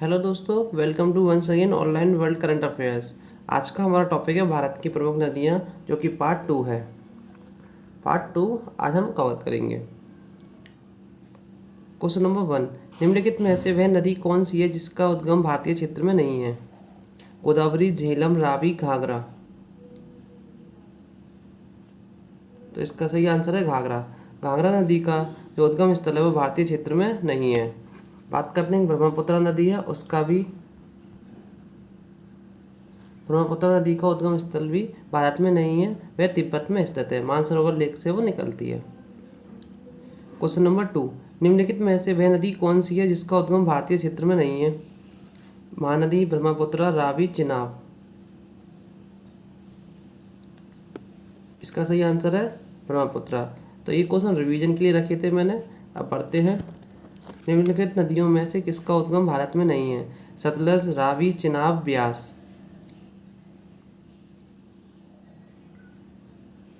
Hello दोस्तों, welcome to once again online world current affairs. आज का हमारा टॉपिक है भारत की प्रमुख नदियाँ, जो कि पार्ट 2 है। पार्ट 2 आज हम कवर करेंगे। क्वेश्चन नंबर 1, निम्नलिखित में से वह नदी कौन सी है जिसका उद्गम भारतीय क्षेत्र में नहीं है? गोदावरी, झेलम, रावी, घाघरा। तो इसका सही आंसर है घाघरा। घाघरा नदी का जो उद्गम स्थल है वो भारतीय क्षेत्र में नहीं है। बात करते हैं ब्रह्मपुत्र नदी है, उसका भी ब्रह्मपुत्र नदी का उद्गम स्थल भी भारत में नहीं है, वह तिब्बत में स्थित है। मानसरोवर लेक से वो निकलती है। क्वेश्चन नंबर 2, निम्नलिखित में से वह नदी कौन सी है जिसका उद्गम भारतीय क्षेत्र में नहीं है? महानदी, ब्रह्मपुत्र, रावी, चिनाब। इसका सही आंसर है ब्रह्मपुत्र। तो ये क्वेश्चन रिवीजन के लिए रखे थे मैंने। अब पढ़ते हैं। निम्नलिखित नदियों में से किसका उद्गम भारत में नहीं है? सतलज, रावी, चिनाब, ब्यास।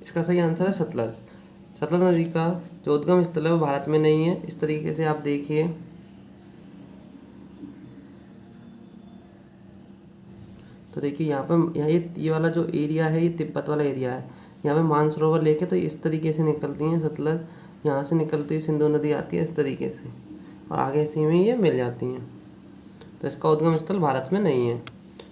इसका सही आंसर है सतलज। सतलज नदी का जो उद्गम स्थल है वो भारत में नहीं है। इस तरीके से आप देखिए, तो देखिए यहाँ पे ये वाला जो एरिया है ये तिब्बत वाला एरिया है। यहाँ पे मानसरोवर लेक है, तो इस तरीके से निकलती हैं सतलज। यहाँ से निकलती है सिंधु नदी आती है इस तरीके से, और आगे इसी में ये मिल जाती हैं। तो इसका उद्गम स्थल भारत में नहीं है।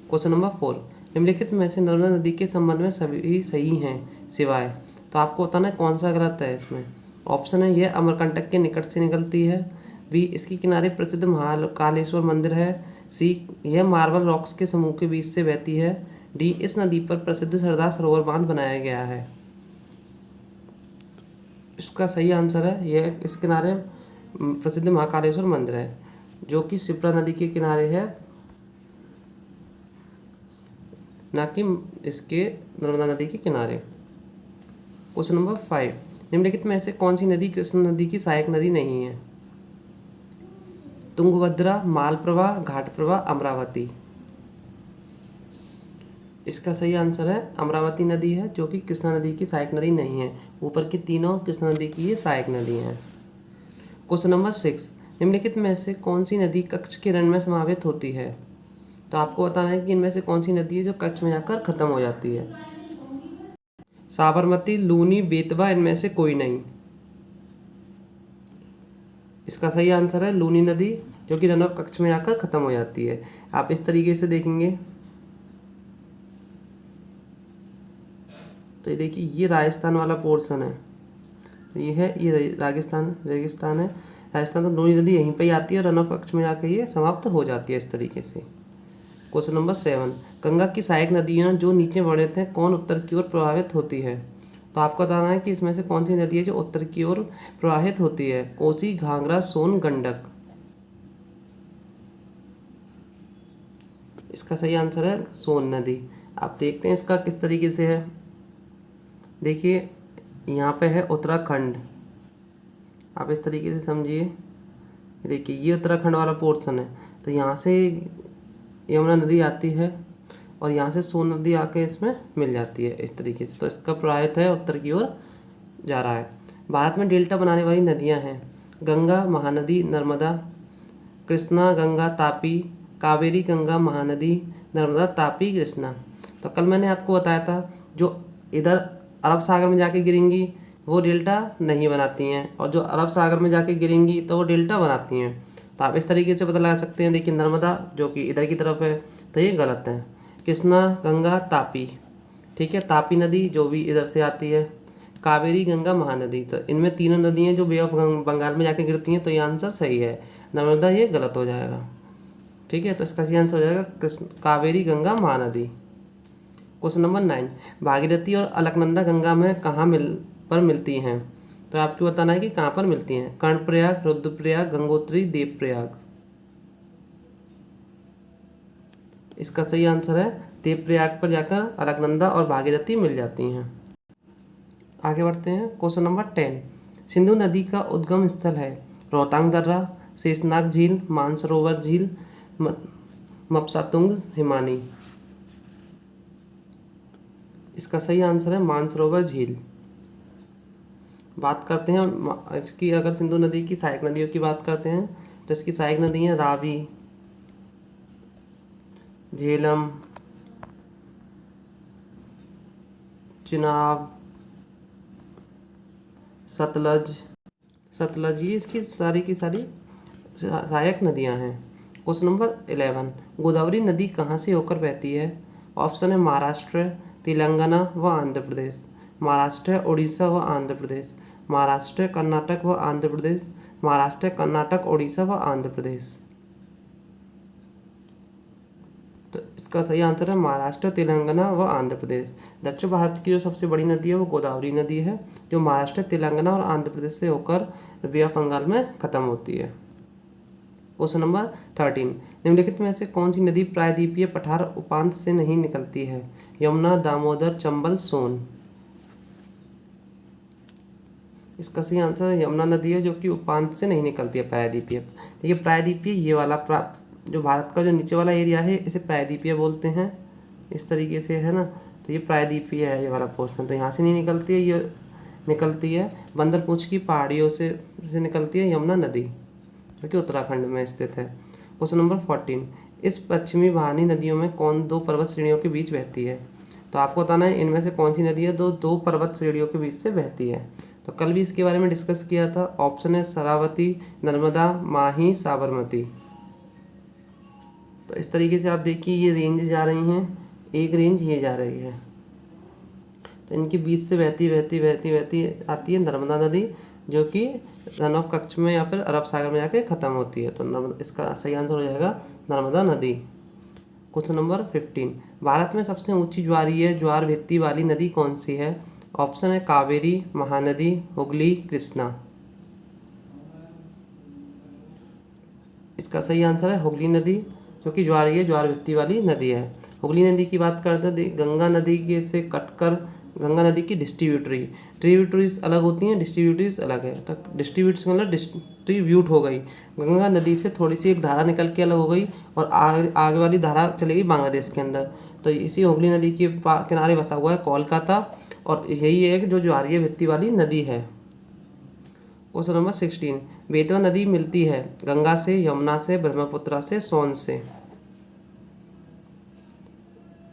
क्वेश्चन नंबर 4, निम्नलिखित में से नर्मदा नदी के संबंध में सभी सही हैं सिवाय। तो आपको बताना है कौन सा गलत है इसमें। ऑप्शन है, यह अमरकंटक के निकट से निकलती है। बी, इसके किनारे प्रसिद्ध महाकालेश्वर मंदिर है। सी, यह मार्बल रॉक्स के समूह के बीच से बहती है। डी, इस नदी पर प्रसिद्ध सरदार सरोवर बांध बनाया गया है। इसका सही आंसर है, यह इस किनारे प्रसिद्ध महाकालेश्वर मंदिर है, जो कि शिप्रा नदी के किनारे है, ना कि इसके नर्मदा नदी के किनारे। क्वेश्चन नंबर 5, निम्नलिखित में से कौन सी नदी कृष्ण नदी की सहायक नदी नहीं है? तुंगभद्रा, मालप्रभा, घाटप्रभा, अमरावती। इसका सही आंसर है अमरावती नदी है, जो कि कृष्णा नदी की सहायक नदी नहीं है। ऊपर की तीनों कृष्णा नदी की ये सहायक नदी हैं। क्वेश्चन नंबर 6, निम्नलिखित में से कौन सी नदी कच्छ के रण में समावित होती है? तो आपको बताना है कि इनमें से कौन सी नदी है जो कच्छ में जाकर खत्म हो जाती है। साबरमती, लूनी, बेतवा, इनमें से कोई नहीं। इसका सही आंसर है लूनी नदी, जो कि रन ऑफ कच्छ में जाकर खत्म हो जाती है। आप इस तरीके से देखेंगे तो ये देखिए, ये राजस्थान वाला पोर्शन है, तो ये राजस्थान रेगिस्तान है। राजस्थान तो लूनी नदी यहीं पे ही आती है, रन ऑफ कच्छ में जाकर ये समाप्त हो जाती है इस तरीके से। क्वेश्चन नंबर 7, गंगा की सहायक नदियाँ जो नीचे वर्णित हैं कौन उत्तर की ओर प्रभावित होती है? तो आपको बताना है कि इसमें से कौन सी नदी है जो उत्तर की ओर प्रवाहित होती है। कोसी, घाघरा, सोन, गंडक। इसका सही आंसर है सोन नदी। आप देखते हैं इसका किस तरीके से है। देखिए, यहाँ पे है उत्तराखंड, आप इस तरीके से समझिए। देखिए, ये उत्तराखंड वाला पोर्शन है, तो यहाँ से यमुना नदी आती है और यहाँ से सोन नदी आके इसमें मिल जाती है इस तरीके से। तो इसका प्रवाहित है उत्तर की ओर जा रहा है। भारत में डेल्टा बनाने वाली नदियाँ हैं गंगा, महानदी, नर्मदा, कृष्णा, गंगा, तापी, कावेरी, गंगा, महानदी, नर्मदा, तापी, कृष्णा। तो कल मैंने आपको बताया था जो इधर अरब सागर में जाके गिरेंगी वो डेल्टा नहीं बनाती हैं, और जो अरब सागर में जाके गिरेंगी तो वो डेल्टा बनाती हैं। तो आप इस तरीके से पता लगा सकते हैं। देखिए, नर्मदा जो कि इधर की तरफ है तो ये गलत है। कृष्णा, गंगा, तापी, ठीक है, तापी नदी जो भी इधर से आती है, कावेरी, गंगा, महानदी, तो इनमें तीनों नदियाँ जो बे ऑफ बंगाल में जाके गिरती हैं, तो ये आंसर सही है। नर्मदा ये गलत हो जाएगा, ठीक है। तो इसका सही आंसर हो जाएगा कावेरी, गंगा, महानदी। क्वेश्चन नंबर 9, भागीरथी और अलकनंदा गंगा में कहाँ मिलती हैं? तो आपको बताना है कि कहाँ पर मिलती हैं। कर्णप्रयाग, रुद्रप्रयाग, गंगोत्री, देवप्रयाग। इसका सही आंसर है देवप्रयाग पर जाकर अलकनंदा और भागीरथी मिल जाती हैं। आगे बढ़ते हैं। क्वेश्चन नंबर 10, सिंधु नदी का उद्गम स्थल है रोहतांग दर्रा, शेषनाग झील, मानसरोवर झील, मपसातुंग हिमानी। इसका सही आंसर है मानसरोवर झील। बात करते हैं इसकी, अगर सिंधु नदी की सहायक नदियों की बात करते हैं तो इसकी सहायक नदी है रावी, झेलम, चिनाब, सतलज, सतलज, ये इसकी सारी की सारी सहायक नदियां हैं। क्वेश्चन नंबर 11, गोदावरी नदी कहाँ से होकर बहती है? ऑप्शन है महाराष्ट्र, तेलंगाना व आंध्र प्रदेश, महाराष्ट्र, उड़ीसा व आंध्र प्रदेश, महाराष्ट्र, कर्नाटक व आंध्र प्रदेश, महाराष्ट्र, कर्नाटक, उड़ीसा व आंध्र प्रदेश। तो इसका सही आंसर है महाराष्ट्र, तेलंगाना व आंध्र प्रदेश। दक्षिण भारत की जो सबसे बड़ी नदी है वो गोदावरी नदी है, जो महाराष्ट्र, तेलंगाना और आंध्र प्रदेश से होकर बे ऑफ बंगाल में खत्म होती है। क्वेश्चन नंबर 13, निम्नलिखित में से कौन सी नदी प्रायद्वीपीय पठार उपांत से नहीं निकलती है? यमुना, दामोदर, चंबल, सोन। इसका सही आंसर है यमुना नदी है, जो कि उपांत से नहीं निकलती है, प्रायद्वीपीय। देखिए प्रायद्वीपीय ये वाला जो भारत का जो नीचे वाला एरिया है इसे प्रायद्वीपीय बोलते हैं, इस तरीके से है ना। तो ये प्रायद्वीपीय है ये वाला पोर्शन, तो यहाँ से नहीं निकलती है, ये निकलती है बंदरपूंछ की पहाड़ियों से निकलती है यमुना नदी, जो कि उत्तराखंड में स्थित है। क्वेश्चन नंबर 14, इस पश्चिमी वाहिनी नदियों में कौन दो पर्वत श्रेणियों के बीच बहती है? तो आपको बताना है इनमें से कौन सी नदी है दो पर्वत श्रेणियों के बीच से बहती है। तो कल भी इसके बारे में डिस्कस किया था। ऑप्शन है शरावती, नर्मदा, माही, साबरमती। तो इस तरीके से आप देखिए ये रेंज जा रही हैं, एक रेंज ये जा रही है, तो इनके बीच से बहती बहती बहती बहती आती है नर्मदा नदी, जो कि रन ऑफ कच्छ में या फिर अरब सागर में जाके ख़त्म होती है। तो इसका सही आंसर हो जाएगा नर्मदा नदी। क्वेश्चन नंबर 15, भारत में सबसे ऊंची ज्वारीय ज्वार भित्ति वाली नदी कौन सी है? ऑप्शन है कावेरी, महानदी, हुगली, कृष्णा। इसका सही आंसर है हुगली नदी, जो कि ज्वारीय ज्वार भित्ति वाली नदी है। हुगली नदी की बात करते हैं गंगा नदी के से कटकर गंगा नदी की ट्रिब्यूटरीज अलग होती हैं, डिस्ट्रीब्यूटरीज अलग है। तो डिस्ट्रीब्यूटरीज मतलब डिस्ट्रीब्यूट हो गई, गंगा नदी से थोड़ी सी एक धारा निकल के अलग हो गई और आगे वाली धारा चलेगी बांग्लादेश के अंदर। तो इसी हुगली नदी के किनारे बसा हुआ है कोलकाता, और यही एक जो ज्वारीय भित्ति वाली नदी है। क्वेश्चन नंबर 16, बेतवा नदी मिलती है गंगा से, यमुना से, ब्रह्मपुत्र से, सोन से।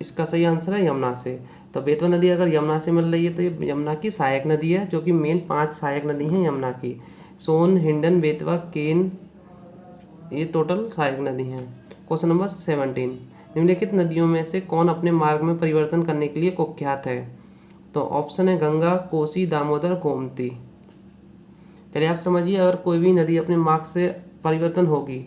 इसका सही आंसर है यमुना से। तो बेतवा नदी अगर यमुना से मिल रही है तो ये यमुना की सहायक नदी है, जो कि मेन 5 सहायक नदी हैं यमुना की। सोन, हिंडन, बेतवा, केन, ये टोटल सहायक नदी हैं। क्वेश्चन नंबर 17, निम्नलिखित नदियों में से कौन अपने मार्ग में परिवर्तन करने के लिए कुख्यात है? तो ऑप्शन है गंगा, कोसी, दामोदर, गोमती। पहले आप समझिए, अगर कोई भी नदी अपने मार्ग से परिवर्तन होगी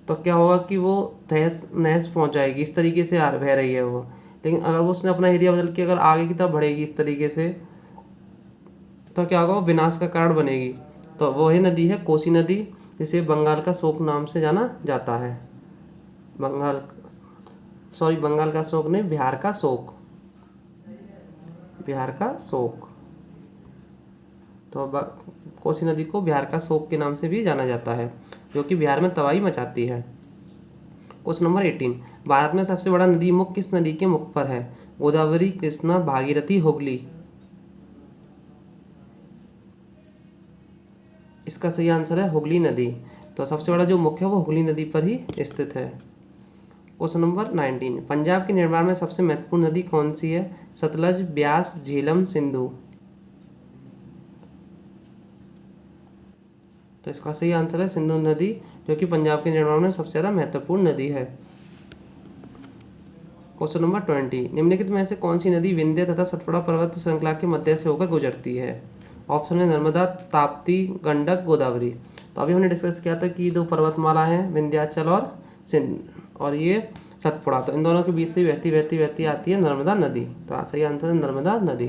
तो क्या होगा कि वो तहस नहस पहुँच जाएगी, इस तरीके से बह रही है वो। लेकिन अगर वो उसने अपना एरिया बदल के अगर आगे की तरफ बढ़ेगी इस तरीके से, तो क्या होगा, वो विनाश का कारण बनेगी। तो वही नदी है कोसी नदी, जिसे बंगाल का शोक नाम से जाना जाता है। बंगाल का शोक नहीं, बिहार का शोक, बिहार का शोक। तो कोसी नदी को बिहार का शोक के नाम से भी जाना जाता है, जो कि बिहार में तबाही मचाती है। क्वेश्चन नंबर 18, भारत में सबसे बड़ा नदी मुख किस नदी के मुख पर है? गोदावरी, कृष्णा, भागीरथी, हुगली। इसका सही आंसर है हुगली नदी। तो सबसे बड़ा जो मुख है वो हुगली नदी पर ही स्थित है। क्वेश्चन नंबर 19, पंजाब के निर्माण में सबसे महत्वपूर्ण नदी कौन सी है? सतलज, ब्यास, झेलम, सिंधु। तो इसका सही आंसर है सिंधु नदी, जो कि पंजाब के निर्माण में सबसे ज़्यादा महत्वपूर्ण नदी है। क्वेश्चन नंबर 20, निम्नलिखित में से कौन सी नदी विंध्य तथा सतपुड़ा पर्वत श्रृंखला के मध्य से होकर गुजरती है? ऑप्शन है नर्मदा, ताप्ती, गंडक, गोदावरी। तो अभी हमने डिस्कस किया था कि 2 पर्वतमाला हैं, विंध्याचल और और ये सतपुड़ा। तो इन दोनों के बीच से बहती बहती बहती आती है नर्मदा नदी। तो सही आंसर है नर्मदा नदी।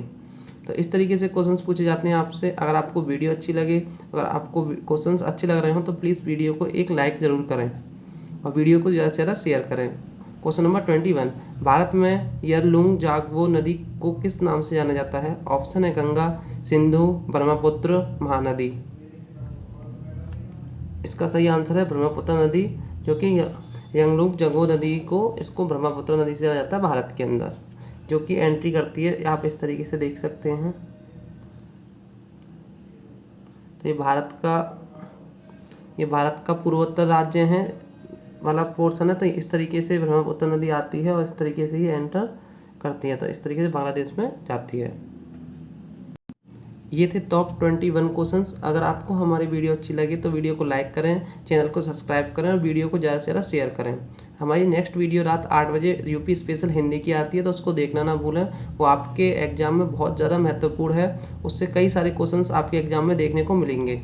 तो इस तरीके से क्वेश्चंस पूछे जाते हैं आपसे। अगर आपको वीडियो अच्छी लगे, अगर आपको क्वेश्चंस अच्छे लग रहे हो तो प्लीज़ वीडियो को एक लाइक ज़रूर करें और वीडियो को ज़्यादा से ज़्यादा शेयर करें। क्वेश्चन नंबर 21, भारत में यरलुंग जागबो नदी को किस नाम से जाना जाता है? ऑप्शन है गंगा, सिंधु, ब्रह्मपुत्र, महानदी। इसका सही आंसर है ब्रह्मपुत्र नदी, जो कि यंगलुंग जागबो नदी को इसको ब्रह्मपुत्र नदी से जाना जाता है भारत के अंदर, जो कि एंट्री करती है। आप इस तरीके से देख सकते हैं। तो ये भारत का पूर्वोत्तर राज्य है वाला पोर्शन है, तो इस तरीके से ब्रह्मपुत्र नदी आती है और इस तरीके से ही एंटर करती है, तो इस तरीके से बांग्लादेश में जाती है। ये थे टॉप 21 क्वेश्चंस। अगर आपको हमारी वीडियो अच्छी लगी तो वीडियो को लाइक करें, चैनल को सब्सक्राइब करें और वीडियो को ज़्यादा से ज़्यादा शेयर करें। हमारी नेक्स्ट वीडियो रात 8 बजे यूपी स्पेशल हिंदी की आती है, तो उसको देखना ना भूलें। वो आपके एग्ज़ाम में बहुत ज़्यादा महत्वपूर्ण है, उससे कई सारे क्वेश्चंस आपके एग्ज़ाम में देखने को मिलेंगे।